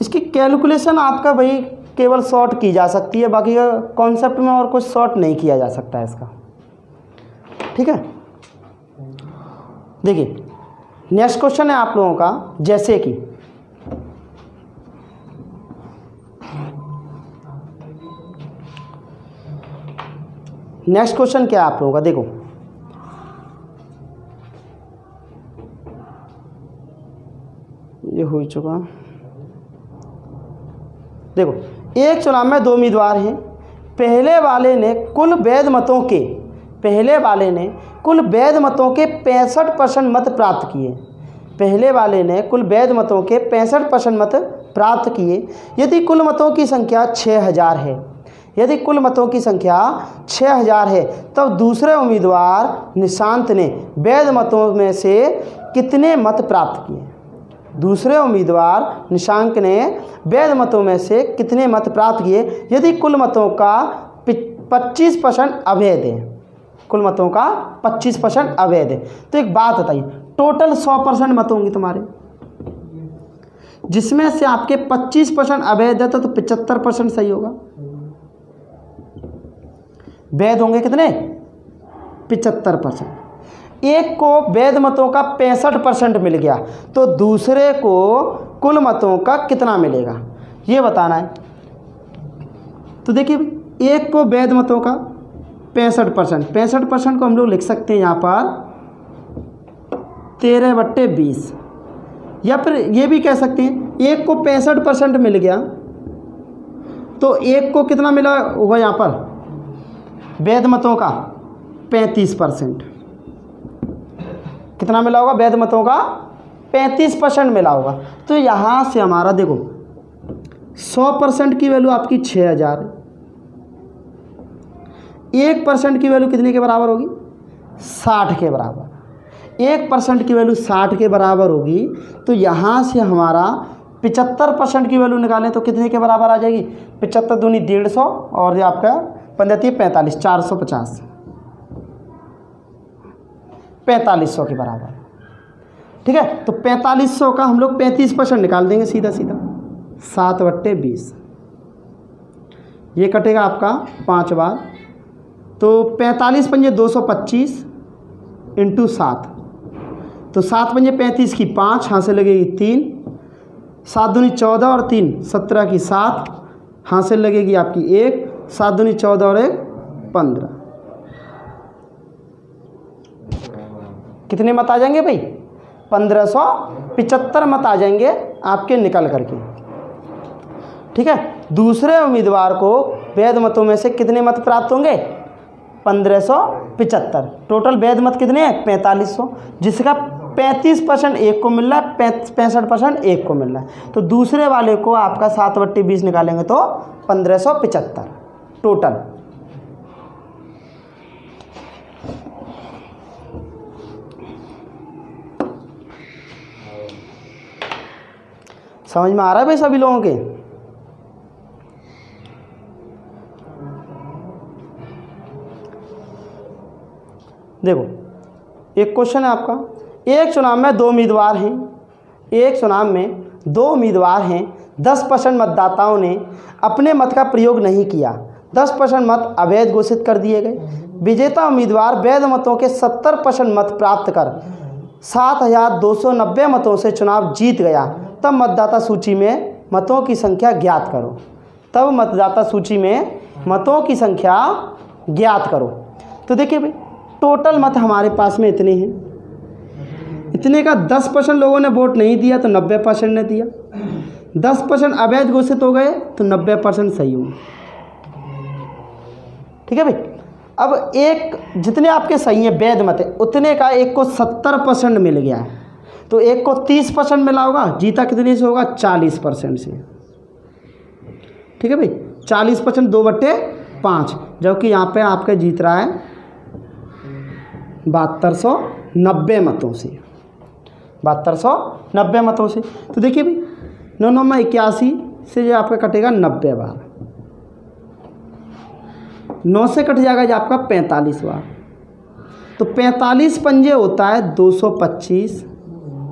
इसकी कैलकुलेशन आपका भाई केवल शॉर्ट की जा सकती है, बाकी का कॉन्सेप्ट में और कुछ शॉर्ट नहीं किया जा सकता है इसका, ठीक है। देखिए नेक्स्ट क्वेश्चन है आप लोगों का, जैसे कि नेक्स्ट क्वेश्चन क्या है आप लोगों का, देखो ये हो चुका। देखो एक चुनाव में 2 उम्मीदवार हैं, पहले वाले ने कुल वैध मतों के 65% मत प्राप्त किए, पहले वाले ने कुल वैध मतों के 65% मत प्राप्त किए। यदि कुल मतों की संख्या 6000 है, यदि कुल मतों की संख्या 6000 है, तब दूसरे उम्मीदवार निशांत ने वैध मतों में से कितने मत प्राप्त किए? दूसरे उम्मीदवार निशांक ने वैध मतों में से कितने मत प्राप्त किए यदि कुल मतों का 25% अवैध है, कुल मतों का 25% अवैध है। तो एक बात बताइए, टोटल 100% मत होंगे तुम्हारे, जिसमें से आपके 25% अवैध है तो 75% सही होगा। वैध होंगे कितने? 75%। एक को वैध मतों का 65% मिल गया तो दूसरे को कुल मतों का कितना मिलेगा ये बताना है। तो देखिए एक को वैध मतों का 65% को हम लोग लिख सकते हैं यहाँ पर 13/20, या फिर ये भी कह सकते हैं एक को 65% मिल गया तो एक को कितना मिला होगा यहाँ पर वैध मतों का 35%। कितना मिला होगा? वैध मतों का 35% मिला होगा। तो यहाँ से हमारा देखो 100% की वैल्यू आपकी 6000 है, 1% की वैल्यू कितने के बराबर होगी? 60 के बराबर। 1% की वैल्यू 60 के बराबर होगी तो यहाँ से हमारा 75% की वैल्यू निकालें तो कितने के बराबर आ जाएगी? 75 दूनी 150 और ये आपका 45 450 4500 के बराबर। ठीक है, तो 4500 का हम लोग 35% निकाल देंगे सीधा सीधा 7/20। ये कटेगा आपका 5 बार तो 45 पंजे 225 इंटू 7 तो 7 पंजे 35 की 5 हाथ से लगेगी 3, 7 दूनी 14 और 3 17 की 7 हाथ से लगेगी आपकी 1, 7 दूनी 14 और 1 15। कितने मत आ जाएंगे भाई? 1575 मत आ जाएंगे आपके निकल करके। ठीक है, दूसरे उम्मीदवार को वैध मतों में से कितने मत प्राप्त होंगे? 1575। टोटल वैध मत कितने हैं? 4500, जिसका 35% एक को मिल रहा है, 65% एक को मिल रहा है। तो दूसरे वाले को आपका 7/20 निकालेंगे तो 1575 टोटल। समझ में आ रहा है भाई सभी लोगों के? देखो एक क्वेश्चन है आपका, एक चुनाव में 2 उम्मीदवार हैं, एक चुनाव में 2 उम्मीदवार हैं, 10% मतदाताओं ने अपने मत का प्रयोग नहीं किया, 10% मत अवैध घोषित कर दिए गए। विजेता उम्मीदवार वैध मतों के 70% मत प्राप्त कर 7290 मतों से चुनाव जीत गया, तब मतदाता सूची में मतों की संख्या ज्ञात करो। तब मतदाता सूची में मतों की संख्या ज्ञात करो। तो देखिए भाई टोटल मत हमारे पास में इतने हैं, इतने का 10% लोगों ने वोट नहीं दिया तो 90% ने दिया, 10% अवैध घोषित हो गए तो 90% सही हुए। ठीक है भाई, अब एक जितने आपके सही हैं वैध मत है उतने का एक को 70% मिल गया है तो एक को 30% मिला होगा, जीता कितने से होगा? 40% से। ठीक है भाई, 40% 2/5, जबकि यहाँ पे आपका जीत रहा है 7290 मतों से, 7290 मतों से। तो देखिए भाई 9 9 में 81 से जो आपका कटेगा 90 बार, 9 से कट जाएगा जो आपका 45 बार, तो 45 पंजे होता है 225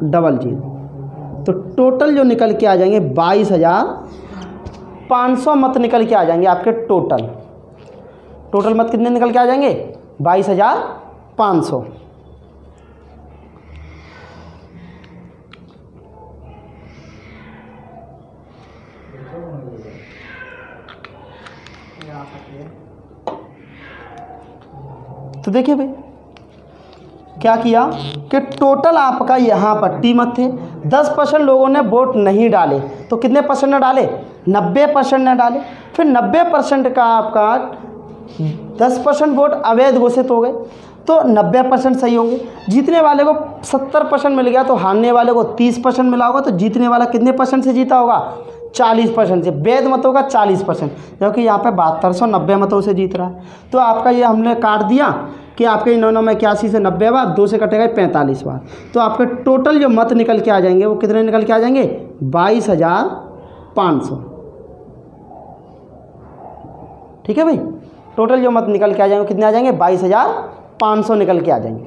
डबल 0। तो टोटल जो निकल के आ जाएंगे 22,500 मत निकल के आ जाएंगे आपके टोटल। टोटल मत कितने निकल के आ जाएंगे? 22,500। तो देखिए भाई क्या किया कि टोटल आपका यहाँ पर टी मत थे, 10% लोगों ने वोट नहीं डाले तो कितने परसेंट ने डाले? 90% ने डाले। फिर 90% का आपका 10% वोट अवैध घोषित हो गए तो 90% सही होंगे। जीतने वाले को 70% मिल गया तो हारने वाले को 30% मिला होगा, तो जीतने वाला कितने परसेंट से जीता होगा? 40% से। वैध मतों का 40%, जबकि यहाँ पे 7290 मतों से जीत रहा है। तो आपका ये हमने काट दिया कि आपके 9 9 में 81 से 90 बार, 2 से कटेगा 45 बार। तो आपके टोटल जो मत निकल के आ जाएंगे वो कितने निकल के आ जाएंगे? 22,500। ठीक है भाई, टोटल जो मत निकल के आ जाएंगे कितने आ जाएंगे? 22,500 निकल के आ जाएंगे।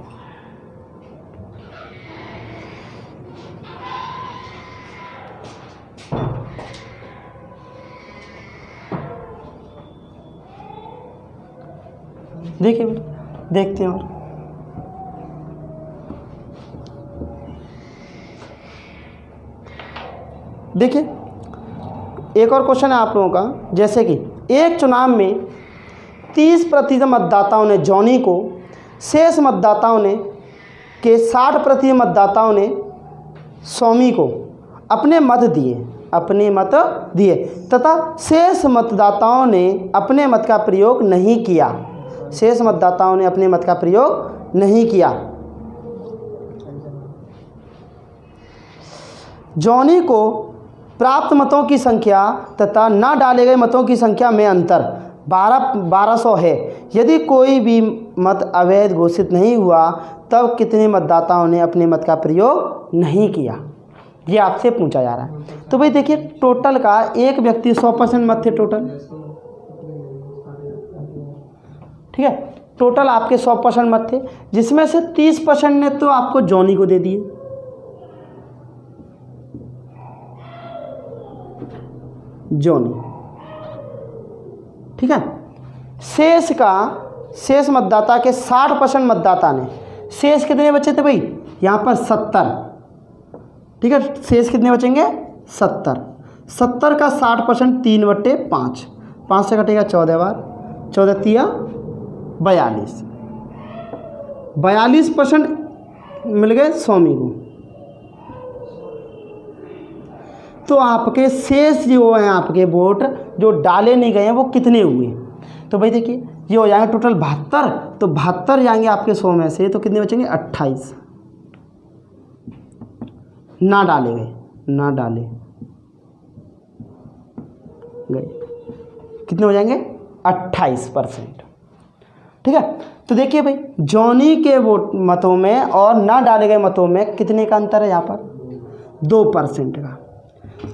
देखिए देखते हैं। और देखिए एक और क्वेश्चन है आप लोगों का, जैसे कि एक चुनाव में 30% मतदाताओं ने जॉनी को, शेष मतदाताओं ने के 60% मतदाताओं ने स्वामी को अपने मत दिए तथा शेष मतदाताओं ने अपने मत का प्रयोग नहीं किया। शेष मतदाताओं ने अपने मत का प्रयोग नहीं किया। जॉनी को प्राप्त मतों की संख्या तथा न डाले गए मतों की संख्या में अंतर 1200 है। यदि कोई भी मत अवैध घोषित नहीं हुआ तब कितने मतदाताओं ने अपने मत का प्रयोग नहीं किया, ये आपसे पूछा जा रहा है। तो भाई देखिए टोटल का एक व्यक्ति 100% मत थे टोटल, ठीक है, टोटल आपके 100% मत थे, जिसमें से 30% ने तो आपको जॉनी को दे दिए, जॉनी, ठीक है। शेष मतदाता के 60% मतदाता ने, शेष कितने बचे थे भाई? यहाँ पर 70, ठीक है, शेष कितने बचेंगे? 70 का 60% 3/5, 5 से कटेगा 14 बार, 14 तिया 42% मिल गए स्वामी को। तो आपके शेष जो हैं आपके वोट जो डाले नहीं गए हैं वो कितने हुए? तो भाई देखिए ये हो जाएंगे टोटल 72, तो 72 जाएंगे आपके 100 में से, तो कितने बचेंगे? 28 ना डाले गए, कितने हो जाएंगे? 28%, ठीक है। तो देखिए भाई जॉनी के वोट मतों में और ना डाले गए मतों में कितने का अंतर है? यहाँ पर 2% का।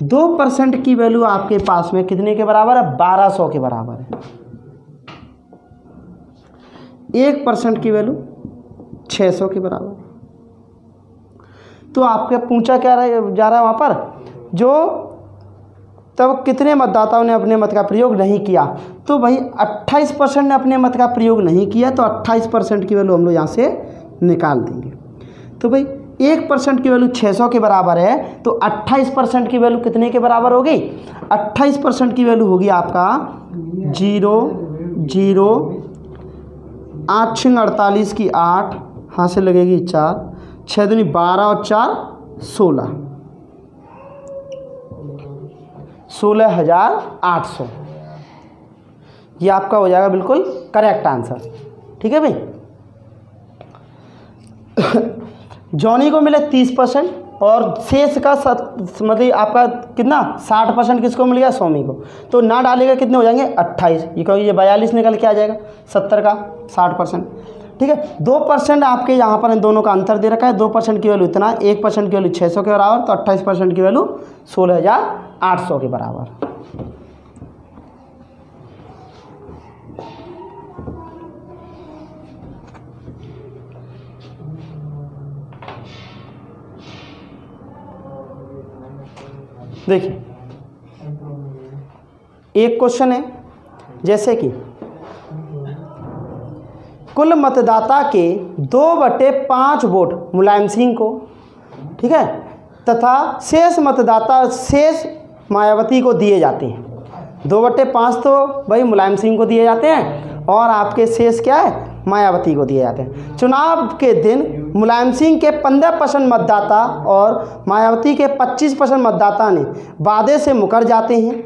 2% की वैल्यू आपके पास में कितने के बराबर है? 1200 के बराबर है। 1% की वैल्यू 600 के बराबर है। तो आपके पूछा क्या जा रहा है वहाँ पर, जो तब कितने मतदाताओं ने अपने मत का प्रयोग नहीं किया? तो भाई 28% ने अपने मत का प्रयोग नहीं किया, तो 28% की वैल्यू हम लोग यहाँ से निकाल देंगे। तो भाई 1% की वैल्यू 600 के बराबर है, तो 28% की वैल्यू कितने के बराबर होगी? 28% की वैल्यू होगी आपका 0 8 6 48 की 8, हाँ से लगेगी 4, 6 दूनी 12 और 4 16,800। ये आपका हो जाएगा बिल्कुल करेक्ट आंसर, ठीक है भाई। जॉनी को मिले 30% और शेष का मतलब आपका कितना 60% किसको मिल गया? स्वामी को। तो ना डालेगा कितने हो जाएंगे? 28, ये क्योंकि ये 42 निकल के आ जाएगा 70 का 60%, ठीक है। 2% आपके यहाँ पर इन दोनों का अंतर दे रखा है, 2% की वैल्यू इतना, 1% की वैल्यू 600 के बराबर, तो 28% की वैल्यू 16,800 के बराबर। देखिए एक क्वेश्चन है, जैसे कि कुल मतदाता के 2/5 वोट मुलायम सिंह को, ठीक है, तथा शेष मायावती को दिए जाते हैं। 2/5 तो भाई मुलायम सिंह को दिए जाते हैं और आपके शेष क्या है? मायावती को दिए जाते हैं। चुनाव के दिन मुलायम सिंह के 15% मतदाता और मायावती के 25% मतदाता ने वादे से मुकर जाते हैं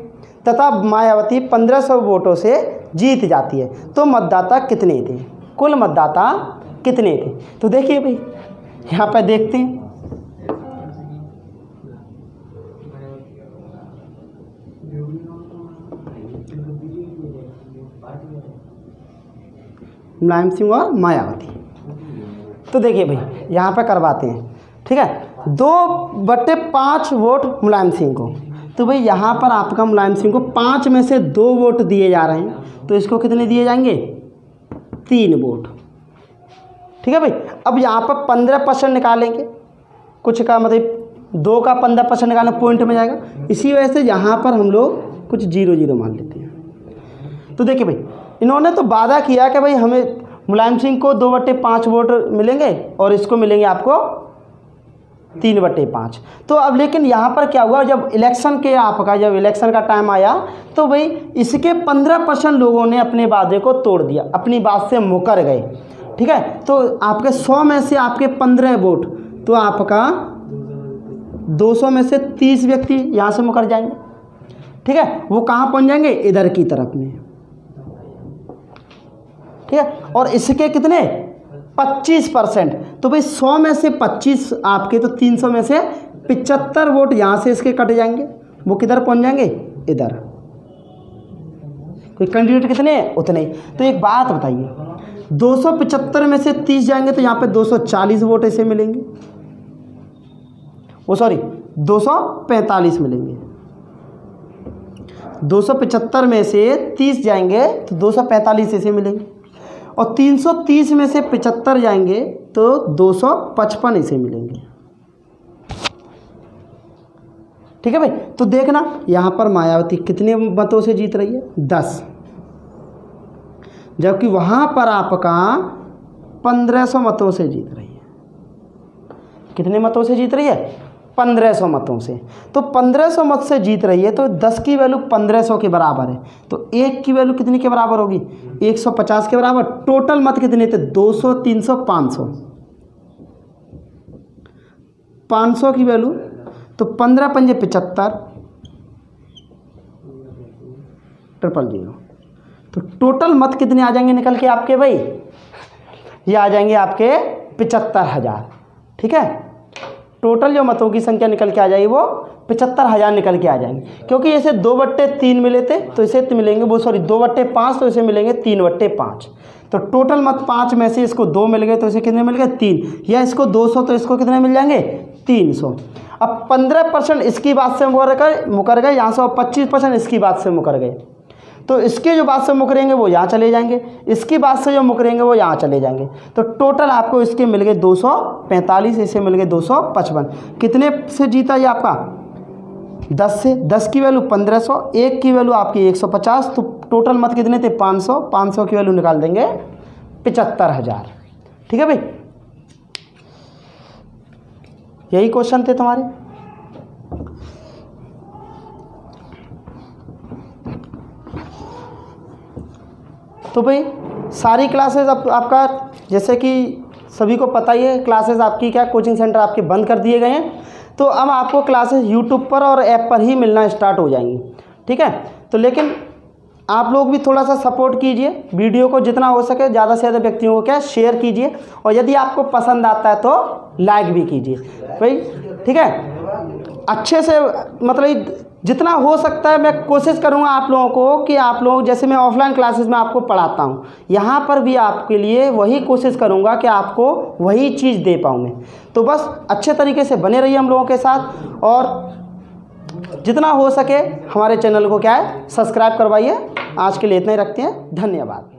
तथा मायावती 1500 वोटों से जीत जाती है। तो मतदाता कितने थे? कुल मतदाता कितने थे? तो देखिए भाई यहाँ पर देखते हैं, मुलायम सिंह और मायावती। तो देखिए भाई यहाँ पर करवाते हैं, ठीक है, 2/5 वोट मुलायम सिंह को। तो भाई यहाँ पर आपका मुलायम सिंह को 5 में से 2 वोट दिए जा रहे हैं, तो इसको कितने दिए जाएंगे? 3 वोट, ठीक है भाई। अब यहाँ पर 15% निकालेंगे, कुछ का मतलब 2 का 15% निकालना पॉइंट में जाएगा, इसी वजह से यहाँ पर हम लोग कुछ 0-0 मान लेते हैं। तो देखिए भाई इन्होंने तो वादा किया कि भाई हमें मुलायम सिंह को 2/5 वोट मिलेंगे और इसको मिलेंगे आपको 3/5। तो अब लेकिन यहाँ पर क्या हुआ, जब इलेक्शन का टाइम आया तो भाई इसके 15% लोगों ने अपने वादे को तोड़ दिया, अपनी बात से मुकर गए, ठीक है। तो आपके 100 में से आपके 15 वोट, तो आपका 200 में से 30 व्यक्ति यहाँ से मुकर जाएंगे, ठीक है। वो कहाँ पहुँच जाएंगे? इधर की तरफ में, ठीक है। और इसके कितने? 25%। तो भाई 100 में से 25 आपके, तो 300 में से 75 वोट यहाँ से इसके कट जाएंगे, वो किधर पहुँच जाएंगे? इधर। कोई कैंडिडेट कितने हैं? उतने। तो एक बात बताइए, 275 में से 30 जाएंगे तो यहाँ पे 240 वोट ऐसे मिलेंगे, 245 मिलेंगे। 275 में से 30 जाएंगे तो 245 ऐसे मिलेंगे, और 330 में से 75 जाएंगे तो 255 ऐसे मिलेंगे, ठीक है भाई। तो देखना यहाँ पर मायावती कितने मतों से जीत रही है? 10, जबकि वहाँ पर आपका 1500 मतों से जीत रही है। कितने मतों से जीत रही है? 1500 मतों से। तो 1500 मत से जीत रही है, तो 10 की वैल्यू 1500 के बराबर है, तो 1 की वैल्यू कितनी के बराबर होगी? 150 के बराबर। टोटल मत कितने थे? 200, 300, 500। 500 की वैल्यू, तो 15 पंजे 75, 000। तो टोटल मत कितने आ जाएंगे निकल के आपके भाई? ये आ जाएंगे आपके 75,000, ठीक है। टोटल जो मतों की संख्या निकल के आ जाएगी वो 75,000 निकल के आ जाएंगे, क्योंकि इसे 2/3 मिले थे तो इसे मिलेंगे 2/5, तो इसे मिलेंगे 3/5। तो टोटल मत 5 में से इसको 2 मिल गए, तो इसे कितने मिल गए? 3। या इसको 200, तो इसको कितने मिल जाएंगे? 300। अब 15% इसकी बात से मुकर गए यहाँ से, और 25% इसकी बात से मुकर गए, तो इसके जो बात से मुकरेंगे वो यहाँ चले जाएंगे, इसकी बात से जो मुकरेंगे वो यहाँ चले जाएंगे। तो टोटल आपको इसके मिल गए 245, इसे मिल गए 255। कितने से जीता ये आपका? 10 से। 10 की वैल्यू 1500, 1 की वैल्यू आपकी 150, तो टोटल मत कितने थे? 500। 500 की वैल्यू निकाल देंगे 75,000, ठीक है भाई। यही क्वेश्चन थे तुम्हारे। तो भाई सारी क्लासेस अब आपका, जैसे कि सभी को पता ही है, क्लासेस आपकी क्या कोचिंग सेंटर आपके बंद कर दिए गए हैं, तो अब आपको क्लासेस यूट्यूब पर और ऐप पर ही मिलना स्टार्ट हो जाएंगी, ठीक है। तो लेकिन आप लोग भी थोड़ा सा सपोर्ट कीजिए, वीडियो को जितना हो सके ज़्यादा से ज़्यादा व्यक्तियों को क्या शेयर कीजिए, और यदि आपको पसंद आता है तो लाइक भी कीजिए भाई, ठीक है। अच्छे से मतलब जितना हो सकता है मैं कोशिश करूंगा आप लोगों को कि आप लोग, जैसे मैं ऑफलाइन क्लासेस में आपको पढ़ाता हूं, यहाँ पर भी आपके लिए वही कोशिश करूंगा कि आपको वही चीज़ दे पाऊँ मैं। तो बस अच्छे तरीके से बने रहिए हम लोगों के साथ, और जितना हो सके हमारे चैनल को क्या है सब्सक्राइब करवाइए। आज के लिए इतना ही रखते हैं, धन्यवाद।